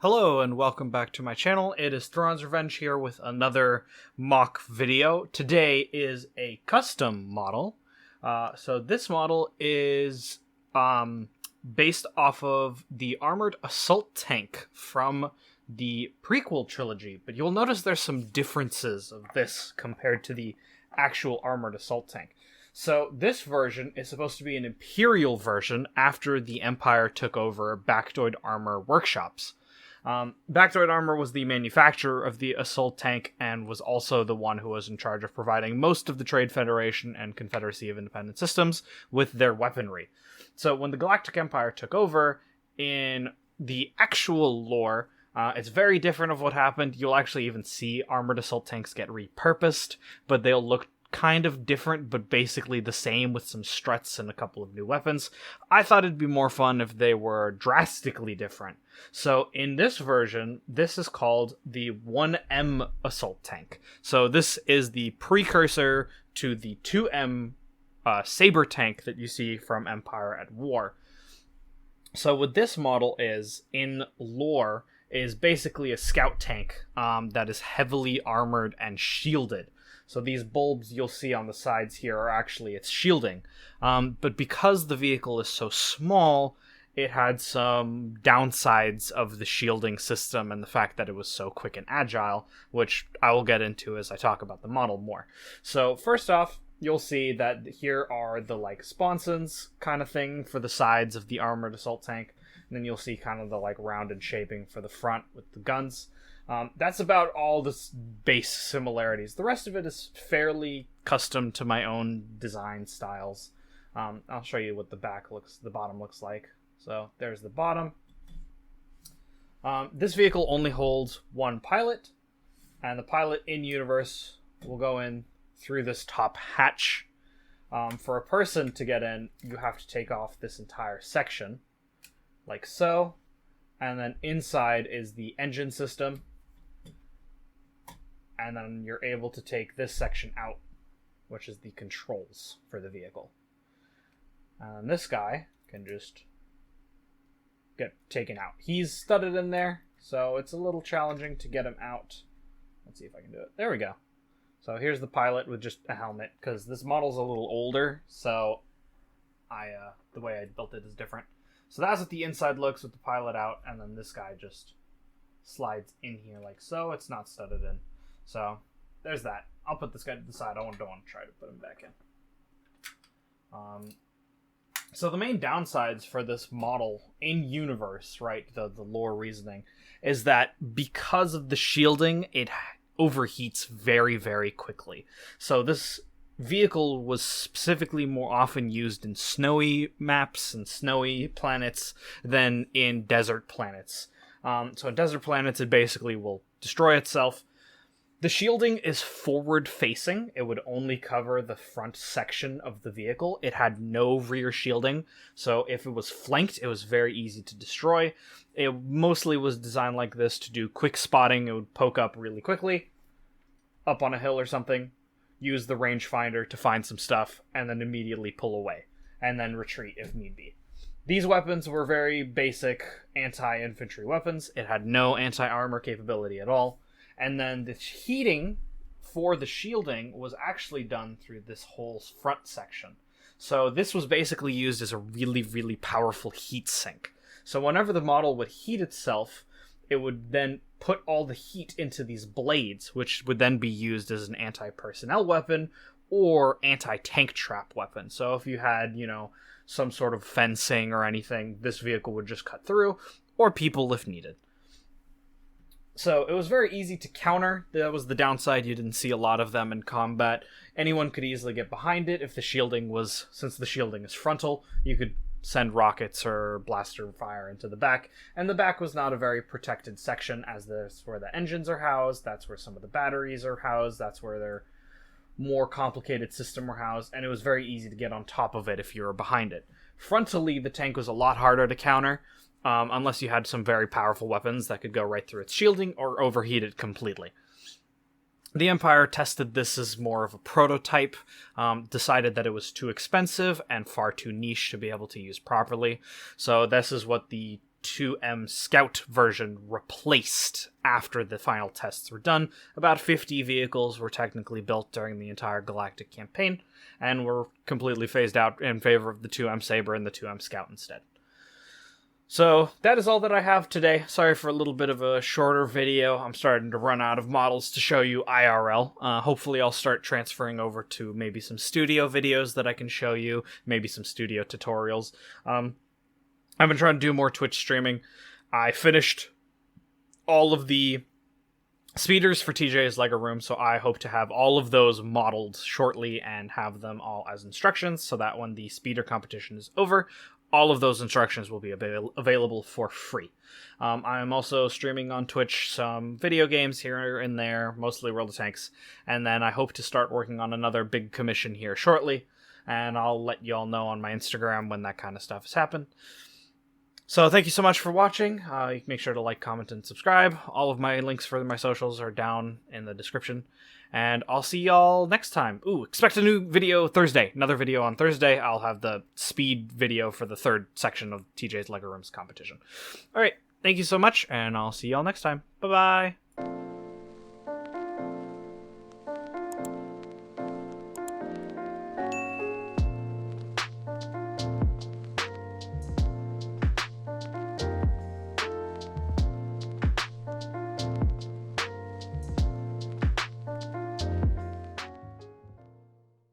Hello and welcome back to my channel. It is Thrawn's Revenge here with another mock video. Today is a custom model. So this model is based off of the armored assault tank from the prequel trilogy, but you'll notice there's some differences of this compared to the actual armored assault tank. So this version is supposed to be an Imperial version after the Empire took over Bactoid Armor workshops. Bactoid Armor was the manufacturer of the assault tank and was also the one who was in charge of providing most of the Trade Federation and Confederacy of Independent Systems with their weaponry. So when the Galactic Empire took over, in the actual lore, it's very different of what happened. You'll actually even see armored assault tanks get repurposed, but they'll look kind of different, but basically the same with some struts and a couple of new weapons. I thought it'd be more fun if they were drastically different. So in this version, this is called the 1M assault tank. So this is the precursor to the 2M saber tank that you see from Empire at War. So what this model is, in lore, is basically a scout tank that is heavily armored and shielded. So these bulbs you'll see on the sides here are actually its shielding. But because the vehicle is so small, it had some downsides of the shielding system and the fact that it was so quick and agile, which I will get into as I talk about the model more. So first off, you'll see that here are the sponsons kind of thing for the sides of the armored assault tank. And then you'll see kind of the rounded shaping for the front with the guns. That's about all the base similarities. The rest of it is fairly custom to my own design styles. I'll show you what the bottom looks like. So there's the bottom. This vehicle only holds one pilot, and the pilot in universe will go in through this top hatch. For a person to get in, you have to take off this entire section, like so, and then inside is the engine system. And then you're able to take this section out, which is the controls for the vehicle. And this guy can just get taken out. He's studded in there, so it's a little challenging to get him out. Let's see if I can do it. There we go. So here's the pilot with just a helmet, because this model's a little older, so the way I built it is different. So that's what the inside looks with the pilot out, and then this guy just slides in here like so. It's not studded in. So, there's that. I'll put this guy to the side. I don't want to try to put him back in. So the main downsides for this model in universe, right, the lore reasoning, is that because of the shielding, it overheats very, very quickly. So this vehicle was specifically more often used in snowy maps and snowy planets than in desert planets. So in desert planets, it basically will destroy itself. The shielding is forward-facing. It would only cover the front section of the vehicle. It had no rear shielding, so if it was flanked, it was very easy to destroy. It mostly was designed like this to do quick spotting. It would poke up really quickly, up on a hill or something, use the rangefinder to find some stuff, and then immediately pull away, and then retreat if need be. These weapons were very basic anti-infantry weapons. It had no anti-armor capability at all. And then the heating for the shielding was actually done through this whole front section. So this was basically used as a really, really powerful heat sink. So whenever the model would heat itself, it would then put all the heat into these blades, which would then be used as an anti-personnel weapon or anti-tank trap weapon. So if you had, some sort of fencing or anything, this vehicle would just cut through, or people if needed. So it was very easy to counter. That was the downside. You didn't see a lot of them in combat. Anyone could easily get behind it if the shielding was, since the shielding is frontal, you could send rockets or blaster fire into the back. And the back was not a very protected section, as that's where the engines are housed, that's where some of the batteries are housed, that's where their more complicated system were housed, and it was very easy to get on top of it if you were behind it. Frontally, the tank was a lot harder to counter, unless you had some very powerful weapons that could go right through its shielding or overheat it completely. The Empire tested this as more of a prototype, decided that it was too expensive and far too niche to be able to use properly. So this is what the 2M Scout version replaced after the final tests were done. About 50 vehicles were technically built during the entire Galactic campaign, and were completely phased out in favor of the 2M Saber and the 2M Scout instead. So that is all that I have today. Sorry for a little bit of a shorter video. I'm starting to run out of models to show you IRL. Hopefully I'll start transferring over to maybe some studio videos that I can show you, maybe some studio tutorials. I've been trying to do more Twitch streaming. I finished all of the speeders for TJ's Lego Room, so I hope to have all of those modeled shortly and have them all as instructions, so that when the speeder competition is over, all of those instructions will be available for free. I'm also streaming on Twitch some video games here and there, mostly World of Tanks, and then I hope to start working on another big commission here shortly, and I'll let y'all know on my Instagram when that kind of stuff has happened. So thank you so much for watching. You can make sure to like, comment, and subscribe. All of my links for my socials are down in the description. And I'll see y'all next time. Ooh, expect a new video Thursday. Another video on Thursday. I'll have the speed video for the third section of TJ's Lego Rooms competition. Alright, thank you so much, and I'll see y'all next time. Bye-bye!